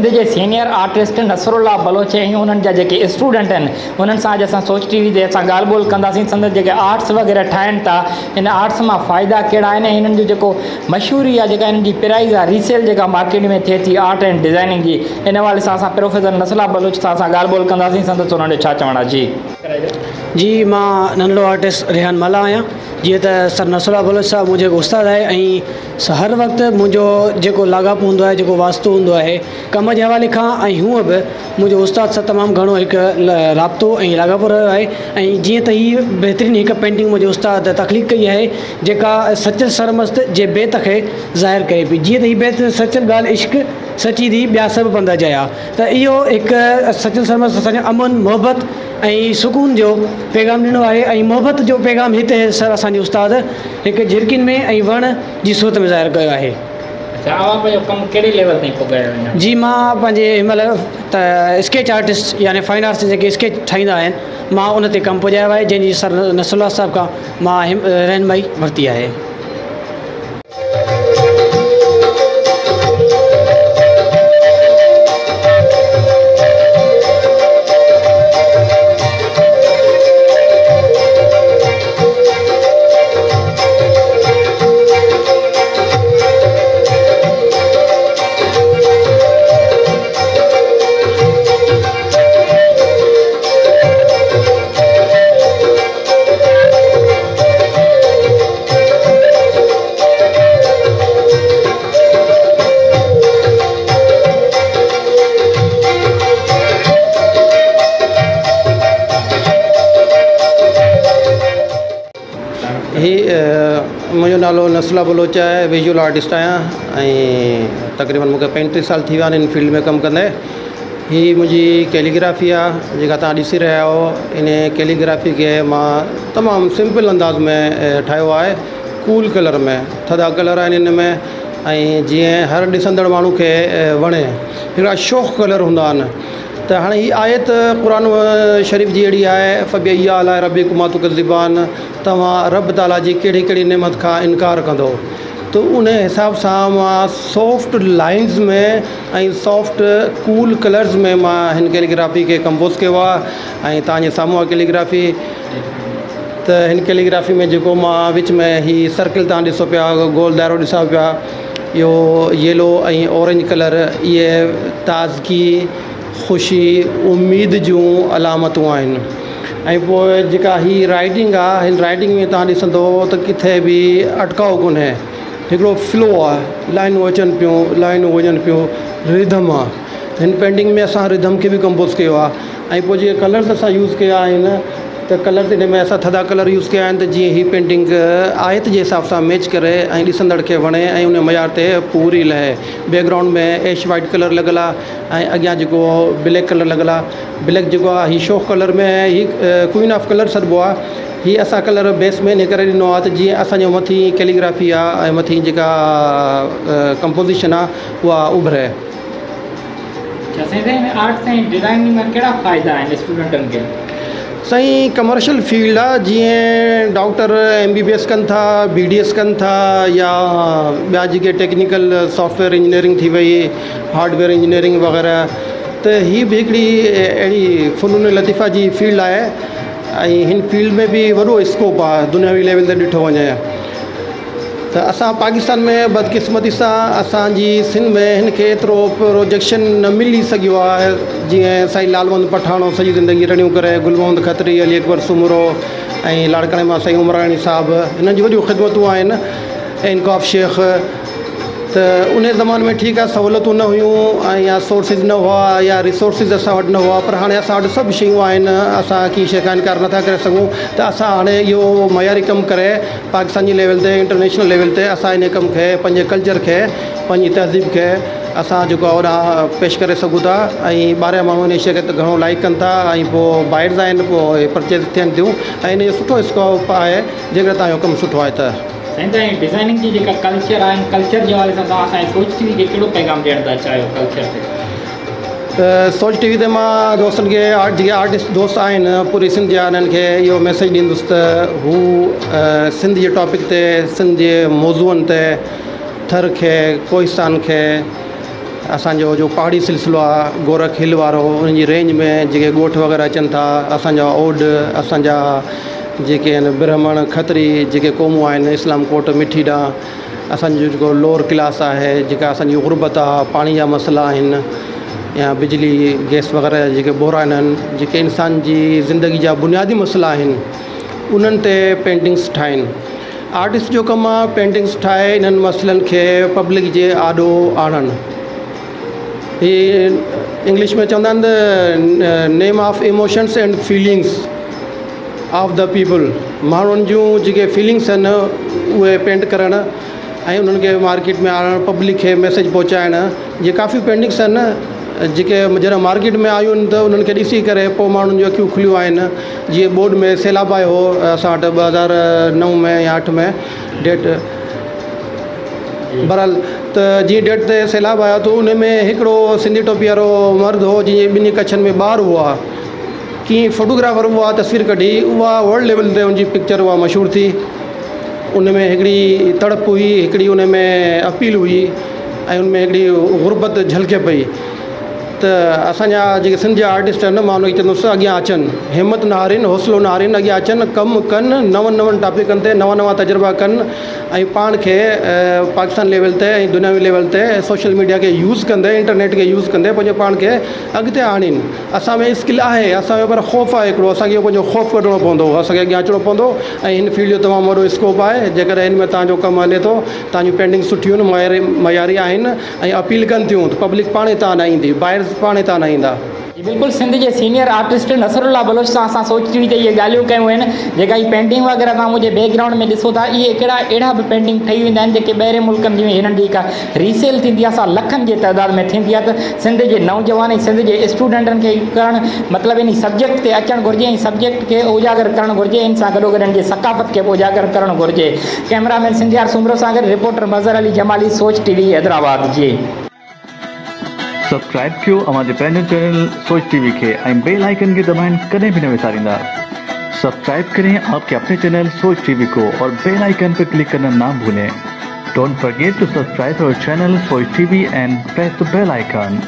सिंध के senior artist Nasrallah Baloch ऐं उन्हनि जा जेके स्टूडेंट आहिनि उन्हनि सां अॼु असां सोच टीवी ते असां ॻाल्हि ॿोल कंदासीं। संदसि जेके आर्ट्स वग़ैरह ठाहिनि था इन आर्ट्स मां फ़ाइदा कहिड़ा आहिनि, हिननि जो जेको मशहूरी आहे जेका हिननि जी प्राइज़ आहे रीसेल जेका मार्केट में थिए थी आर्ट एंड डिज़ाइनिंग जी, इन हवाले सां असां प्रोफेसर नसरुल्लाह बलोच सां असां ॻाल्हि ॿोल कंदासीं। संदसि उन्हनि जो छा चवणु आहे। जी मां नंढो आर्टिस्ट रेहान माला आहियां। जीअं त सर नसरुल्लाह बलोच साहब मुंहिंजो हिकु उस्तादु आहे ऐं हर वक़्तु मुंहिंजो जेको लाॻापो हूंदो आहे, जेको वास्तो हूंदो आहे कम जे हवाले खां ऐं हूअं बि मुंहिंजो उस्ताद सां तमामु घणो हिकु राब्तो ऐं लाॻापो रहियो आहे। ऐं जीअं त हीअ बहितरीनु हिकु पेंटिंग मुंहिंजो उस्ताद तख़लीक़ कई आहे जेका सचल सरमस्त जे बेत खे ज़ाहिर करे पई। जीअं त हीअ बेत सचल ॻाल्हि इश्क सची थी ॿिया सभु पंध जया, त इहो हिकु सचल सरमस्त असांजो अमन मोहबत ऐं सुकून जो पैगाम ॾिनो आहे। ऐं मोहबत जो पैगाम हिते सर असांजे उस्ताद हिकु झिरकिन में ऐं वण जी सूरत में ज़ाहिर कयो आहे। जी मां पंहिंजे हिनमहिल त स्केच आर्टिस्ट यानी फाइन आर्ट्स जेके स्केच ठाहींदा आहिनि मां उन ते कमु पुॼायो आहे, जंहिंजी सर नसरुल्लाह साहब खां मां रहनुमाई वरिती आहे। मुंहिंजो नालो नसरुल्लाह बलोच आहे, विजुअल आर्टिस्ट आहियां ऐं तक़रीबन मूंखे 35 साल थी विया आहिनि इन फील्ड में कमु कंदे। हीअ मुंहिंजी कैलीग्राफी आहे जेका तव्हां ॾिसी रहिया आहियो। इन कैलीग्राफी खे मां तमामु सिंपल अंदाज़ में ठाहियो आहे, कूल कलर में, थधा कलर आहिनि इन में ऐं जीअं हर ॾिसंदड़ माण्हू खे वणे। हिकिड़ा शौक़ कलर हूंदा आहिनि। त हाणे हीअ आयत क़ुरान शरीफ़ जी अहिड़ी आहे, फ़बी अला रब्बिकुमा तुकज़्ज़िबान, तव्हां रब ताला जी कहिड़ी कहिड़ी नेमत खां इनकार कंदो। तो उन हिसाब सां मां सॉफ्ट लाइन्स में ऐं सॉफ्ट कूल कलर्स में मां हिन कैलीग्राफी खे कंपोज़ कयो आहे। ऐं तव्हांजे साम्हूं आहे कैलीग्राफी। त हिन कैलीग्राफी में जेको मां विच में हीअ सर्किल तव्हां ॾिसो पिया, गोल दायरो ॾिसां पिया, इहो येलो ऐं ऑरेंज कलर, इहे ताज़गी, ख़ुशी, उम्मीद जूं अलामतूं आहिनि। ऐं पोइ जेका हीअ राइटिंग आहे, हिन राइटिंग में तव्हां ॾिसंदो त किथे बि अटकाव कोन्हे, हिकिड़ो फ्लो आहे, लाइनूं अचनि पियूं, लाइनूं वञनि पियूं, रिदम आहे। हिन पेंटिंग में असां रिदम खे बि कंपोज़ कयो आहे। ऐं पोइ जीअं कलर्स असां यूज़ कया आहिनि त कलर्स इन में असां थधा कलर यूज़ कया आहिनि त जीअं हीअ पेंटिंग आयत जे हिसाब सां मैच करे ऐं ॾिसंदड़ खे वणे ऐं उन मयार ते पूरी लहे। बैकग्राउंड में ऐश वाइट कलर लॻल आहे ऐं अॻियां जेको ब्लैक कलर लॻल आहे। ब्लैक जेको आहे हीअ शौक़ कलर में हीअ क्वीन ऑफ कलर सॾिबो आहे। हीअ असां कलर बेस में इन करे ॾिनो आहे त जीअं असांजो मथीं कैलीग्राफी आहे ऐं मथीं जेका कंपोज़िशन आहे उहा उभरे। आर्ट्स ऐं डिज़ाइनिंग में कहिड़ा फ़ाइदा आहिनि स्टूडेंटनि खे? साईं कमर्शियल फील्ड आहे, जीअं डॉक्टर MBBS कनि था, BDS कनि था, या ॿिया जेके टेक्निकल सॉफ्टवेयर इंजीनियरिंग थी वई, हार्डवेयर इंजीनियरिंग वग़ैरह। त हीअ बि हिकिड़ी अहिड़ी फ़नून लतीफ़ा जी फील्ड आहे ऐं हिन फील्ड में बि वॾो स्कोप आहे दुनियावी लेवल ते ॾिठो वञे। त असां पाकिस्तान में बदकिस्मती सां असांजी सिंध में हिन खे एतिरो प्रोजेक्शन न मिली सघियो आहे। जीअं साईं लालवंत पठाणो सॼी ज़िंदगी रड़ियूं करे, गुल मोहम्मद खत्री, अली अकबर सुमरो ऐं लाड़काणे मां साईं उमराणी साहिबु, हिननि जी वॾियूं ख़िदमतूं आहिनि। इनकॉफ शेख। त उन ज़माने में ठीकु आहे सहूलियतूं न हुयूं ऐं या सोर्सिस न हुआ या रिसोर्सिस असां वटि न हुआ, पर हाणे असां वटि सभु शयूं आहिनि। असां की शइ खां इनकार नथा करे सघूं। त असां हाणे इहो मयारी कमु करे पाकिस्तान जी लेवल ते, इंटरनेशनल लेवल ते असां इन कम खे, पंहिंजे कल्चर खे, पंहिंजी तहज़ीब खे असां जेको आहे होॾां पेश करे सघूं था। ऐं ॿाहिरियां माण्हू इन शइ खे त घणो लाइक कनि था ऐं पोइ बाइट्स आहिनि, पोइ परचेज़ थियनि थियूं ऐं इन जो सुठो स्कोप आहे जेकर तव्हांजो कमु सुठो आहे त। साईं डिज़ाइनिंग जी जेका कल्चर आहे, कल्चर जे हवाले सां तव्हां असांजी सोच टीवी खे कहिड़ो पैगाम ॾियणु था चाहियो कल्चर ते? त सोच टीवी ते मां दोस्तनि खे, जेके आर्टिस्ट दोस्त आहिनि पूरी सिंध जा, हिननि खे इहो मैसेज ॾींदुसि त हू सिंध जे टॉपिक ते, सिंध जे मौज़ूअनि ते, थर खे, कोहिस्तान खे असांजो जो पहाड़ी सिलसिलो आहे गोरख हिल वारो, उन जी रेंज में जेके ॻोठ वग़ैरह अचनि था, असांजा ओड, असांजा जेके आहिनि ब्राह्मण खत्री जेके क़ौमूं आहिनि, इस्लाम कोट मिठी ॾांहुं, असांजो जेको लोअर क्लास आहे, जेका असांजी गुरबत आहे, पाणी जा मसइला आहिनि या बिजली गैस वग़ैरह जेके बहरान आहिनि, जेके इंसान जी ज़िंदगी जा बुनियादी मसइला आहिनि, उन्हनि ते पेंटिंग्स ठाहिनि। आर्टिस्ट जो कमु आहे पेंटिंग्स ठाहे इन्हनि मसइलनि खे पब्लिक जे आॾो आणनि। हीअ इंग्लिश में चवंदा आहिनि the name of emotions and feelings of the people. माण्हुनि जूं जेके फीलिंग्स आहिनि उहे पेंट करणु ऐं उन्हनि खे मार्केट में आणणु, पब्लिक खे मैसेज पहुचाइणु। जे काफ़ी पेंटिंग्स आहिनि जेके जॾहिं मार्केट में आयूं आहिनि त उन्हनि खे ॾिसी करे पोइ माण्हुनि जूं अखियूं खुलियूं आहिनि। जीअं बोर्ड में सैलाब आयो हो असां वटि 2009 में या 8 में डेट बहरहाल, त जीअं डेट ते सैलाब आयो त उन में हिकिड़ो सिंधी टोपी वारो मर्द हो जीअं ॿिन्ही कच्छनि में ॿार हुआ, कीअं फोटोग्राफर उहा तस्वीर कढी, उहा वर्ल्ड लेवल ते उनजी पिक्चर उहा मशहूरु थी। उन में हिकिड़ी तड़प हुई, हिकिड़ी उन में अपील हुई ऐं उन में हिकिड़ी गुरबत झलके पई। त असांजा जेके सिंध जा आर्टिस्ट आहिनि मां उनखे चवंदुसि अॻियां अचनि, हिमत न हारीनि, हौसलो न हारीनि, अॻियां अचनि, कमु कनि, नवनि टॉपिकनि ते नवां तजुर्बा कनि ऐं पाण खे पाकिस्तान लेवल ते ऐं दुनियावी लेवल ते सोशल मीडिया खे यूज़ कंदे, इंटरनेट खे यूज़ कंदे पंहिंजे पाण खे अॻिते आणीनि। असां में स्किल आहे, असांजो पर ख़ौफ़ आहे हिकिड़ो, असांखे पंहिंजो ख़ौफ़ कढणो पवंदो, असांखे अॻियां अचिणो पवंदो ऐं हिन फील्ड जो तमामु वॾो स्कोप आहे। जेकॾहिं हिन में तव्हांजो कमु हले थो, तव्हांजूं पेंटिंग्स सुठियूं आहिनि, मयारी आहिनि ऐं अपील कनि थियूं त पब्लिक पाण ई तव्हां न ईंदी, ॿाहिरि पाण ई तव्हां न ईंदा। बिल्कुलु सिंध जे सीनियर आर्टिस्ट नसरुल्ला बलोच सां असां सोच टीवी ते इहे ॻाल्हियूं कयूं आहिनि। जेका हीअ पेंटिंग वग़ैरह तव्हां मुंहिंजे बैकग्राउंड में ॾिसो था, इहे अहिड़ा बि पेंटिंग ठही वेंदा आहिनि जेके ॿाहिरि मुल्कनि जी हिननि जी का रीसेल थींदी आहे, असां लखनि जे तइदाद में थींदी आहे। त सिंध जे नौजवान ऐं सिंध जे स्टूडेंटनि खे करणु मतिलबु इन सब्जेक्ट ते अचणु घुरिजे ऐं सब्जेक्ट खे उजागर करणु घुरिजे, इन सां गॾोगॾु हिन जे सकाफ़त खे बि उजागर करणु घुरिजे। कैमरामैन सिंधियार सुमरो सां गॾु रिपोर्टर मज़हर अली जमाली, सोच टीवी हैदराबाद जी। सब्सक्राइब कयो अमांजे पंहिंजे चैनल सोच टीवी के ऐं बेल आइकन के दबाइण कदें भी न विसारींदा। सब्सक्राइब करें आपके अपने चैनल सोच टीवी को और बेल आइकन पर क्लिक करना ना भूलें। Don't forget to subscribe our channel Soch TV and press the bell icon.